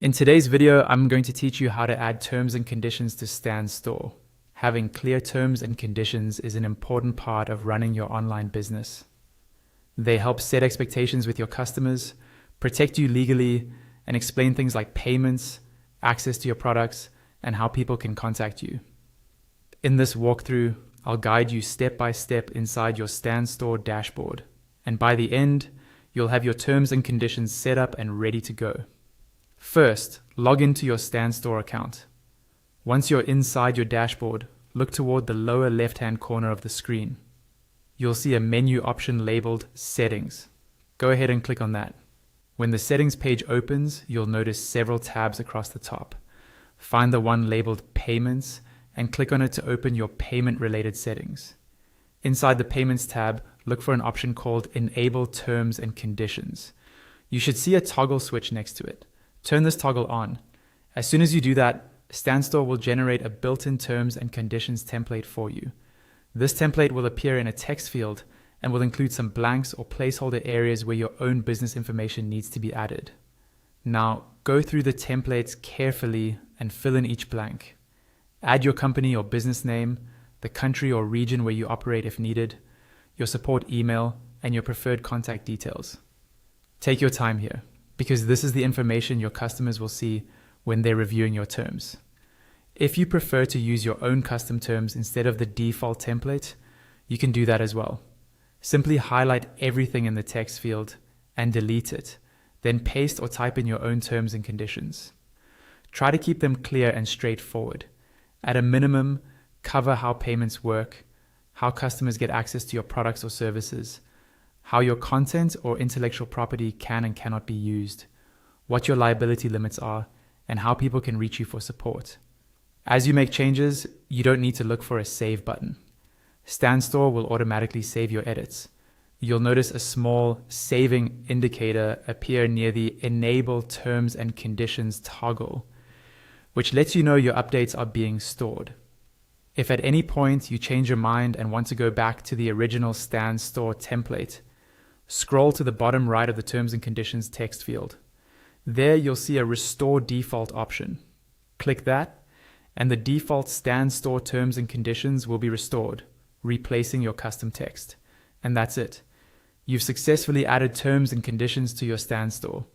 In today's video, I'm going to teach you how to add terms and conditions to Stan Store. Having clear terms and conditions is an important part of running your online business. They help set expectations with your customers, protect you legally, and explain things like payments, access to your products, and how people can contact you. In this walkthrough, I'll guide you step by step inside your Stan Store dashboard, and by the end, you'll have your terms and conditions set up and ready to go. First, log into your Stan Store account. Once you're inside your dashboard, look toward the lower left-hand corner of the screen. You'll see a menu option labeled Settings. Go ahead and click on that. When the Settings page opens, you'll notice several tabs across the top. Find the one labeled Payments and click on it to open your payment-related settings. Inside the Payments tab, look for an option called Enable Terms and Conditions. You should see a toggle switch next to it. Turn this toggle on. As soon as you do that, Stan Store will generate a built-in terms and conditions template for you. This template will appear in a text field and will include some blanks or placeholder areas where your own business information needs to be added. Now, go through the templates carefully and fill in each blank. Add your company or business name, the country or region where you operate if needed, your support email, and your preferred contact details. Take your time here, because this is the information your customers will see when they're reviewing your terms. If you prefer to use your own custom terms instead of the default template, you can do that as well. Simply highlight everything in the text field and delete it, then paste or type in your own terms and conditions. Try to keep them clear and straightforward. At a minimum, cover how payments work, how customers get access to your products or services, how your content or intellectual property can and cannot be used, what your liability limits are, and how people can reach you for support. As you make changes, you don't need to look for a save button. Stan Store will automatically save your edits. You'll notice a small saving indicator appear near the Enable Terms and Conditions toggle, which lets you know your updates are being stored. If at any point you change your mind and want to go back to the original Stan Store template, scroll to the bottom right of the Terms and Conditions text field. There you'll see a Restore Default option. Click that, and the default Stan Store Terms and Conditions will be restored, replacing your custom text. And that's it. You've successfully added terms and conditions to your Stan Store.